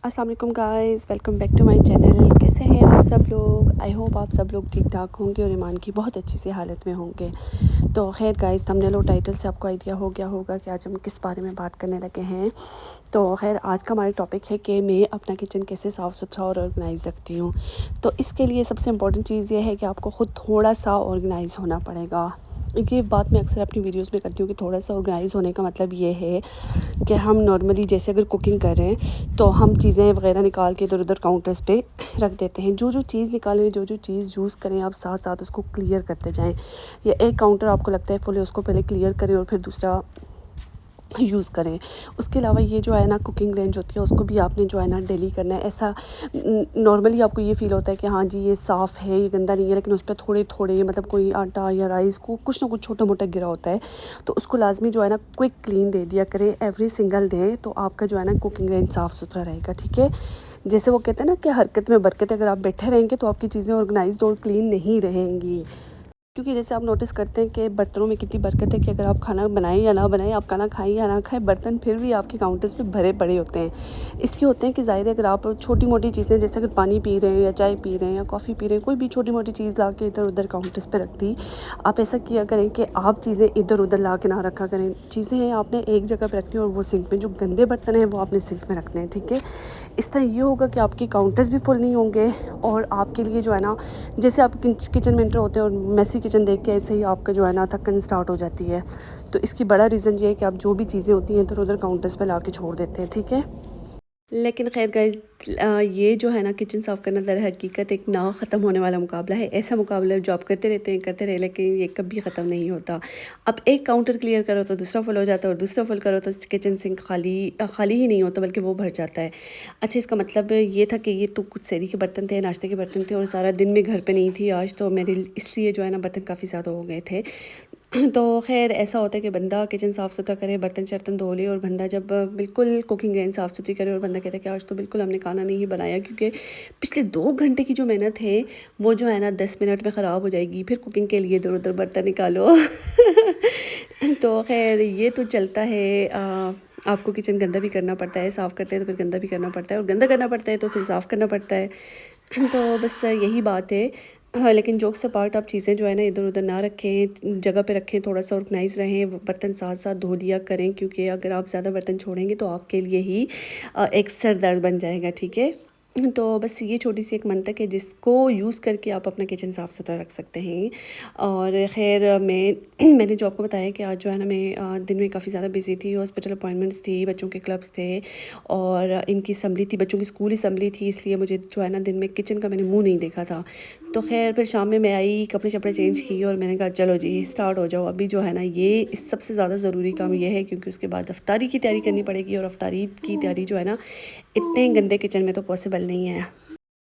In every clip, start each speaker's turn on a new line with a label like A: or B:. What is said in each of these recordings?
A: अस्सलाम वालेकुम guys, welcome back to my channel. कैसे हैं आप सब लोग? आई होप आप सब लोग ठीक ठाक होंगे और ईमान की बहुत अच्छी सी हालत में होंगे। तो खैर गाइस, थंबनेल और टाइटल से आपको आइडिया हो गया होगा कि आज हम किस बारे में बात करने लगे हैं। तो खैर आज का हमारा टॉपिक है कि मैं अपना किचन कैसे साफ़ सुथरा और ऑर्गेनाइज़ रखती हूँ। तो इसके लिए सबसे इम्पोर्टेंट चीज़ ये है कि आपको ख़ुद थोड़ा सा ऑर्गेनाइज़ होना पड़ेगा। ये बात मैं अक्सर अपनी वीडियोस में करती हूँ कि थोड़ा सा ऑर्गेनाइज़ होने का मतलब ये है कि हम नॉर्मली जैसे अगर कुकिंग कर रहे हैं तो हम चीज़ें वगैरह निकाल के इधर उधर काउंटर्स पे रख देते हैं। जो जो चीज़ निकालें, जो जो चीज़ यूज़ करें, आप साथ साथ उसको क्लियर करते जाएं। या एक काउंटर आपको लगता है फुल है, उसको पहले क्लियर करें और फिर दूसरा यूज़ करें। उसके अलावा ये जो है ना कुकिंग रेंज होती है, उसको भी आपने जो है ना डेली करना है। ऐसा नॉर्मली आपको ये फ़ील होता है कि हाँ जी ये साफ़ है, ये गंदा नहीं है, लेकिन उस पर थोड़े थोड़े मतलब कोई आटा या राइस को कुछ ना कुछ छोटा मोटा गिरा होता है। तो उसको लाजमी जो है ना क्विक क्लीन दे दिया करें एवरी सिंगल डे। तो आपका जो है ना कुकिंग रेंज साफ़ सुथरा रहेगा, ठीक है। जैसे वो कहते हैं ना कि हरकत में बरकत है। अगर आप बैठे रहेंगे तो आपकी चीज़ें ऑर्गेनाइज्ड और क्लीन नहीं रहेंगी। क्योंकि जैसे आप नोटिस करते हैं कि बर्तनों में कितनी बरकत है कि अगर आप खाना बनाएं या ना बनाएं, आप खाना खाएं या ना खाएं, बर्तन फिर भी आपके काउंटर्स पे भरे पड़े होते हैं। इसलिए होते हैं कि ज़ाहिर है अगर आप छोटी मोटी चीज़ें जैसे अगर पानी पी रहे हैं या चाय पी रहे हैं या कॉफ़ी पी रहे हैं, कोई भी छोटी मोटी चीज़ ला के इधर उधर काउंटर्स पर रख दी। आप ऐसा किया करें कि आप चीज़ें इधर उधर ला के ना रखा करें। चीज़ें हैं आपने एक जगह पर रखनी है और वो सिंक में, जो गंदे बर्तन हैं वो आपने सिंक में रखने हैं, ठीक है। इस तरह ये होगा कि आपके काउंटर्स भी फुल नहीं होंगे और आपके लिए जो है ना, जैसे आप किचन में एंटर होते हैं और मैसी किचन देख के ऐसे ही आपका जो है ना थकन स्टार्ट हो जाती है। तो इसकी बड़ा रीज़न ये है कि आप जो भी चीज़ें होती हैं इधर उधर काउंटर्स पे ला के छोड़ देते हैं, ठीक है। लेकिन खैर गाइस, ये जो है ना किचन साफ़ करना दर हकीकत एक ना ख़त्म होने वाला मुकाबला है। ऐसा मुकाबला जो आप करते रहे, लेकिन ये कभी ख़त्म नहीं होता। अब एक काउंटर क्लियर करो तो दूसरा फुल हो जाता है और दूसरा फुल करो तो किचन सिंक खाली ही नहीं होता बल्कि वो भर जाता है। अच्छा, इसका मतलब ये था कि ये तो कुछ सेरी के बर्तन थे, नाश्ते के बर्तन थे और सारा दिन मैं घर पे नहीं थी आज, तो मेरे इसलिए जो है ना बर्तन काफ़ी ज़्यादा हो गए थे। तो ख़ैर ऐसा होता है कि बंदा किचन साफ़ सुथरा करे, बर्तन शर्तन धो ले और बंदा जब बिल्कुल कुकिंग रेंज साफ़ सुथरी करे और बंदा कहता है कि आज तो बिल्कुल हमने खाना नहीं बनाया क्योंकि पिछले 2 घंटे की जो मेहनत है वो जो है ना 10 मिनट में ख़राब हो जाएगी। फिर कुकिंग के लिए इधर उधर बर्तन निकालो। तो ख़ैर ये तो चलता है। आपको किचन गंदा भी करना पड़ता है, साफ़ करते हैं तो फिर गंदा भी करना पड़ता है और गंदा करना पड़ता है तो फिर साफ़ करना पड़ता है। तो बस यही बात है। हाँ, लेकिन जोक्स अपार्ट आप चीज़ें जो है ना इधर उधर ना रखें, जगह पे रखें, थोड़ा सा ऑर्गेनाइज रहें, बर्तन साथ साथ धो लिया करें क्योंकि अगर आप ज़्यादा बर्तन छोड़ेंगे तो आपके लिए ही एक सर दर्द बन जाएगा, ठीक है। तो बस ये छोटी सी एक मंतक है जिसको यूज़ करके आप अपना किचन साफ़ सुथरा रख सकते हैं। और ख़ैर मैंने जो आपको बताया कि आज जो है ना मैं दिन में काफ़ी ज़्यादा बिज़ी थी, हॉस्पिटल अपॉइंटमेंट्स थी, बच्चों के क्लब्स थे और इनकी असम्बली थी, बच्चों की स्कूल असम्बली थी, इसलिए मुझे जो है ना दिन में किचन का मैंने मुँह नहीं देखा था। तो ख़ैर फिर शाम में मैं आई, कपड़े शपड़े चेंज किए और मैंने कहा चलो जी स्टार्ट हो जाओ। अभी जो है ना ये इस सबसे ज़्यादा ज़रूरी काम ये है क्योंकि उसके बाद अफ्तारी की तैयारी करनी पड़ेगी और अफ्तारी की तैयारी जो है ना इतने गंदे किचन में तो पॉसिबल नहीं है।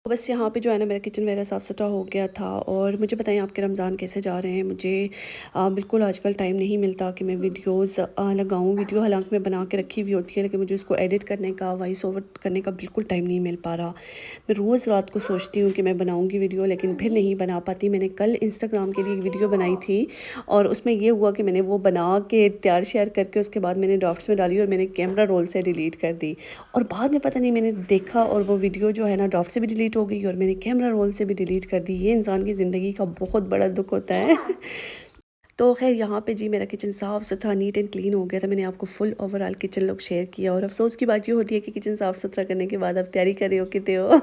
A: तो बस यहाँ पे जो है ना मेरा किचन वगैरह साफ़ सुथरा हो गया था। और मुझे बताएं आपके रमज़ान कैसे जा रहे हैं। मुझे बिल्कुल आजकल टाइम नहीं मिलता कि मैं वीडियोस लगाऊं। वीडियो हालांकि मैं बना के रखी हुई होती है लेकिन मुझे उसको एडिट करने का, वॉइस ओवर करने का बिल्कुल टाइम नहीं मिल पा रहा। मैं रोज़ रात को सोचती हूँ कि मैं बनाऊँगी वीडियो लेकिन फिर नहीं बना पाती। मैंने कल इंस्टाग्राम के लिए एक वीडियो बनाई थी और उसमें ये हुआ कि मैंने वो बना के तैयार शेयर करके उसके बाद मैंने ड्राफ्ट्स में डाली और मैंने कैमरा रोल से डिलीट कर दी। और बाद में पता नहीं मैंने देखा और वो वीडियो जो है ना ड्राफ्ट से भी डिलीट हो गई और मैंने कैमरा रोल से भी डिलीट कर दी। ये इंसान की ज़िंदगी का बहुत बड़ा दुख होता है। तो खैर यहाँ पे जी मेरा किचन साफ़ सुथरा नीट एंड क्लीन हो गया था। मैंने आपको full overall kitchen look share किया और अफसोस की बात ये होती है कि किचन साफ़ सुथरा करने के बाद आप तैयारी कर रहे हो किते हो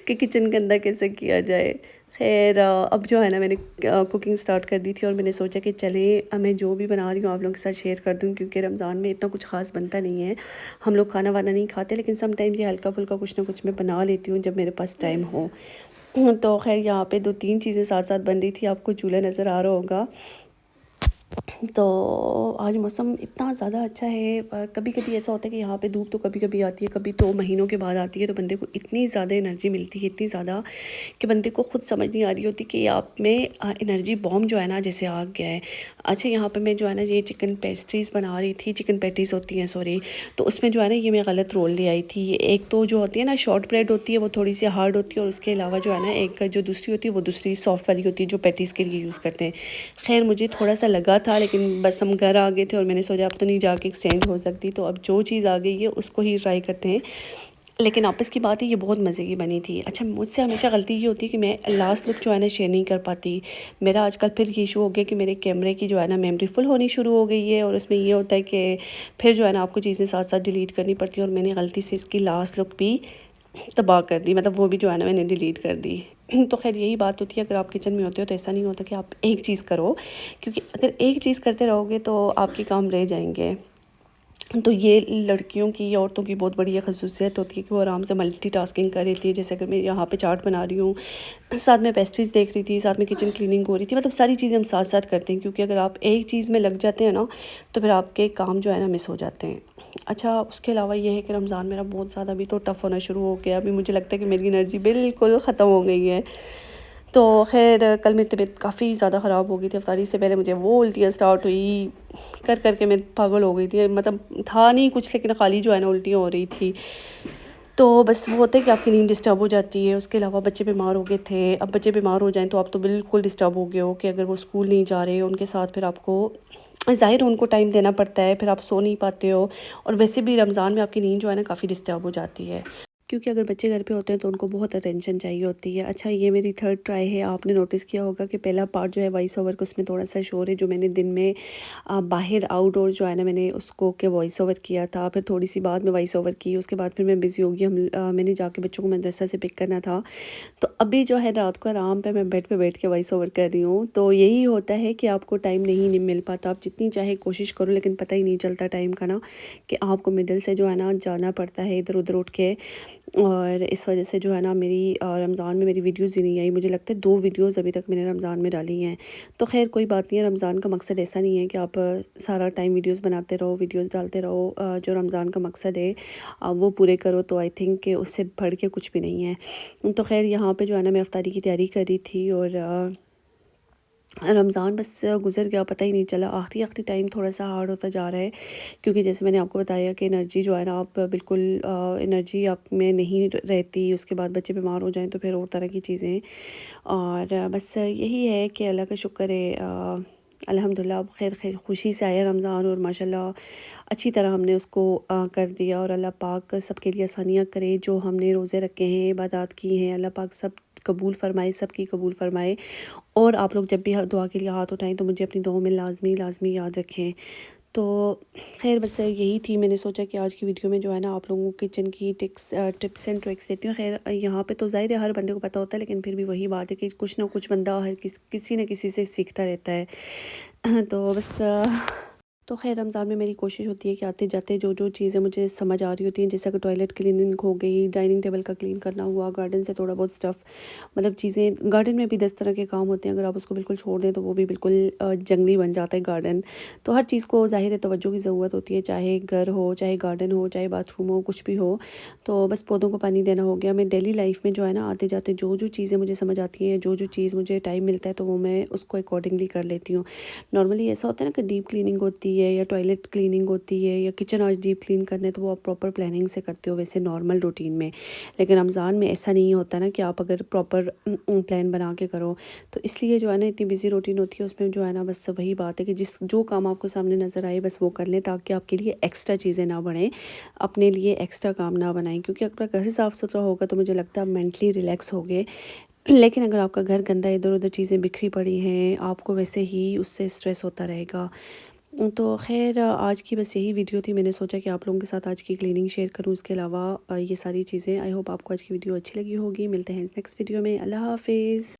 A: कि किचन गंदा कैसे किया जाए। खैर अब जो है ना मैंने कुकिंग स्टार्ट कर दी थी और मैंने सोचा कि चलें मैं जो भी बना रही हूँ आप लोगों के साथ शेयर कर दूँ क्योंकि रमज़ान में इतना कुछ ख़ास बनता नहीं है। हम लोग खाना वाना नहीं खाते लेकिन सम टाइम्स ये हल्का फुल्का कुछ ना कुछ मैं बना लेती हूँ जब मेरे पास टाइम हो। तो खैर यहाँ पे 2-3 चीज़ें साथ साथ बन रही थी। आपको चूल्हा नज़र आ रहा होगा। तो आज मौसम इतना ज़्यादा अच्छा है। कभी कभी ऐसा होता है कि यहाँ पे धूप तो कभी कभी आती है, कभी तो महीनों के बाद आती है, तो बंदे को इतनी ज़्यादा एनर्जी मिलती है, इतनी ज़्यादा कि बंदे को खुद समझ नहीं आ रही होती कि आप में एनर्जी बॉम्ब जो है ना जैसे आ गया है। अच्छा, यहाँ पे मैं जो है ना ये चिकन पेस्ट्रीज़ बना रही थी, चिकन पैटीज़ होती हैं सॉरी। तो उसमें जो है ना ये मैं गलत रोल ले आई थी। एक तो जो होती है ना शॉर्ट ब्रेड होती है वो थोड़ी सी हार्ड होती है और उसके अलावा जो है ना एक जो दूसरी होती है वो दूसरी सॉफ्ट वाली होती है जो पैटीज़ के लिए यूज़ करते हैं। खैर मुझे थोड़ा सा लगा था लेकिन बस हम घर आ गए थे और मैंने सोचा अब तो नहीं जाके एक्सचेंज हो सकती, तो अब जो चीज़ आ गई है उसको ही ट्राई करते हैं। لیکن آپس کی بات ہے یہ بہت مزے کی بنی تھی۔ اچھا مجھ سے ہمیشہ غلطی یہ ہوتی ہے کہ میں لاسٹ لک جو ہے نا شیئر نہیں کر پاتی۔ میرا آج کل پھر یہ ایشو ہو گیا کہ میرے کیمرے کی جو ہے نا میموری فل ہونی شروع ہو گئی ہے، اور اس میں یہ ہوتا ہے کہ پھر جو ہے نا آپ کو چیزیں ساتھ ساتھ ڈیلیٹ کرنی پڑتی ہیں، اور میں نے غلطی سے اس کی لاسٹ لک بھی تباہ کر دی، مطلب وہ بھی جو ہے نا میں نے ڈیلیٹ کر دی۔ تو خیر یہی بات ہوتی ہے، اگر آپ کچن میں ہوتے ہو تو ایسا نہیں ہوتا کہ آپ ایک چیز کرو، کیونکہ اگر ایک چیز کرتے رہو گے تو آپ کے کام رہ جائیں گے۔ تو یہ لڑکیوں کی یا عورتوں کی بہت بڑی خصوصیت ہوتی ہے کہ وہ آرام سے ملٹی ٹاسکنگ کر رہی تھی۔ جیسے اگر میں یہاں پہ چاٹ بنا رہی ہوں، ساتھ میں پیسٹریز دیکھ رہی تھی، ساتھ میں کچن کلیننگ ہو رہی تھی، مطلب ساری چیزیں ہم ساتھ ساتھ کرتے ہیں، کیونکہ اگر آپ ایک چیز میں لگ جاتے ہیں نا تو پھر آپ کے کام جو ہے نا مس ہو جاتے ہیں۔ اچھا اس کے علاوہ یہ ہے کہ رمضان میرا بہت زیادہ ابھی تو ٹف ہونا شروع ہو گیا، ابھی مجھے لگتا ہے کہ میری انرجی بالکل ختم ہو گئی ہے۔ تو خیر کل میری طبیعت کافی زیادہ خراب ہو گئی تھی، افطاری سے پہلے مجھے وہ الٹیاں سٹارٹ ہوئی، کر کر کے میں پاگل ہو گئی تھی، مطلب تھا نہیں کچھ لیکن خالی جو ہے نا الٹیاں ہو رہی تھی۔ تو بس وہ ہوتا ہے کہ آپ کی نیند ڈسٹرب ہو جاتی ہے۔ اس کے علاوہ بچے بیمار ہو گئے تھے، اب بچے بیمار ہو جائیں تو آپ تو بالکل ڈسٹرب ہو گئے ہو کہ اگر وہ اسکول نہیں جا رہے ان کے ساتھ پھر آپ کو ظاہر ان کو ٹائم دینا پڑتا ہے، پھر آپ سو نہیں پاتے ہو، اور ویسے بھی رمضان میں آپ کی نیند جو ہے نا کافی ڈسٹرب ہو جاتی ہے، کیونکہ اگر بچے گھر پہ ہوتے ہیں تو ان کو بہت اٹینشن چاہیے ہوتی ہے۔ اچھا یہ میری تھرڈ ٹرائی ہے، آپ نے نوٹس کیا ہوگا کہ پہلا پارٹ جو ہے وائس اوور کا، اس میں تھوڑا سا شور ہے، جو میں نے دن میں باہر آؤٹ ڈور جو ہے نا میں نے اس کو کہ وائس اوور کیا تھا، پھر تھوڑی سی بعد میں وائس اوور کی، اس کے بعد پھر میں بزی ہو گئی، میں نے جا کے بچوں کو مدرسہ سے پک کرنا تھا، تو ابھی جو ہے رات کو آرام پہ میں بیڈ پہ بیٹھ کے وائس اوور کر رہی ہوں۔ تو یہی ہوتا ہے کہ آپ کو ٹائم نہیں مل پاتا، آپ جتنی چاہے کوشش کرو لیکن پتہ ہی نہیں چلتا ٹائم کا نا، کہ آپ کو مڈل سے جو ہے نا جانا پڑتا ہے ادھر ادھر اٹھ کے، اور اس وجہ سے جو ہے نا میری رمضان میں میری ویڈیوز ہی نہیں آئی، مجھے لگتا ہے 2 ویڈیوز ابھی تک میں نے رمضان میں ڈالی ہیں۔ تو خیر کوئی بات نہیں ہے، رمضان کا مقصد ایسا نہیں ہے کہ آپ سارا ٹائم ویڈیوز بناتے رہو، ویڈیوز ڈالتے رہو، جو رمضان کا مقصد ہے وہ پورے کرو، تو آئی تھنک کہ اس سے بڑھ کے کچھ بھی نہیں ہے۔ تو خیر یہاں پہ جو ہے نا میں افطاری کی تیاری کر رہی تھی، اور رمضان بس گزر گیا، پتہ ہی نہیں چلا، آخری ٹائم تھوڑا سا ہارڈ ہوتا جا رہا ہے، کیونکہ جیسے میں نے آپ کو بتایا کہ انرجی جو ہے نا آپ بالکل انرجی آپ میں نہیں رہتی، اس کے بعد بچے بیمار ہو جائیں تو پھر اور طرح کی چیزیں، اور بس یہی ہے کہ اللہ کا شکر ہے، الحمدللہ اب خیر خوشی سے آیا رمضان، اور ماشاءاللہ اچھی طرح ہم نے اس کو کر دیا، اور اللہ پاک سب کے لیے آسانیاں کرے، جو ہم نے روزے رکھے ہیں، عبادات کی ہیں، اللہ پاک سب قبول فرمائے، سب کی قبول فرمائے، اور آپ لوگ جب بھی دعا کے لیے ہاتھ اٹھائیں تو مجھے اپنی دعاؤں میں لازمی یاد رکھیں۔ تو خیر بس یہی تھی، میں نے سوچا کہ آج کی ویڈیو میں جو ہے نا آپ لوگوں کو کچن کی ٹپس اینڈ ٹرکس دیتی ہوں۔ خیر یہاں پہ تو ظاہر ہے ہر بندے کو پتہ ہوتا ہے، لیکن پھر بھی وہی بات ہے کہ کچھ نہ کچھ بندہ کسی نہ کسی سے سیکھتا رہتا ہے، تو بس تو خیر رمضان میں میری کوشش ہوتی ہے کہ آتے جاتے جو چیزیں مجھے سمجھ آ رہی ہوتی ہیں، جیسے کہ ٹوائلٹ کلیننگ ہو گئی، ڈائننگ ٹیبل کا کلین کرنا ہوا، گارڈن سے تھوڑا بہت سٹف، مطلب چیزیں، گارڈن میں بھی 10 طرح کے کام ہوتے ہیں، اگر آپ اس کو بالکل چھوڑ دیں تو وہ بھی بالکل جنگلی بن جاتا ہے گارڈن۔ تو ہر چیز کو ظاہر ہے توجہ کی ضرورت ہوتی ہے، چاہے گھر ہو، چاہے گارڈن ہو، چاہے باتھ روم ہو، کچھ بھی ہو، تو بس پودوں کو پانی دینا ہو گیا۔ میں ڈیلی لائف میں جو ہے نا آتے جاتے جو چیزیں مجھے سمجھ آتی ہیں، جو چیز مجھے ٹائم ملتا ہے تو وہ میں اس کو اکارڈنگلی کر لیتی ہوں۔ نارملی ایسا ہوتا ہے نا کہ ڈیپ کلیننگ ہوتی ہے یا ٹوائلٹ کلیننگ ہوتی ہے یا کچن آج ڈیپ کلین کرنے، تو وہ آپ پراپر پلاننگ سے کرتے ہو ویسے نارمل روٹین میں، لیکن رمضان میں ایسا نہیں ہوتا نا کہ آپ اگر پراپر پلان بنا کے کرو، تو اس لیے جو ہے نا اتنی بزی روٹین ہوتی ہے، اس میں جو ہے نا بس وہی بات ہے کہ جو کام آپ کو سامنے نظر آئے بس وہ کر لیں، تاکہ آپ کے لیے ایکسٹرا چیزیں نہ بڑھیں، اپنے لیے ایکسٹرا کام نہ بنائیں، کیونکہ اگر گھر صاف ستھرا ہوگا تو مجھے لگتا ہے آپ مینٹلی ریلیکس ہوگے، لیکن اگر آپ کا گھر گندا ادھر ادھر چیزیں بکھری پڑی ہیں، آپ کو ویسے ہی اس سے اسٹریس ہوتا رہے گا۔ تو خیر آج کی بس یہی ویڈیو تھی، میں نے سوچا کہ آپ لوگوں کے ساتھ آج کی کلیننگ شیئر کروں، اس کے علاوہ یہ ساری چیزیں، آئی ہوپ آپ کو آج کی ویڈیو اچھی لگی ہوگی، ملتے ہیں نیکسٹ ویڈیو میں، اللہ حافظ۔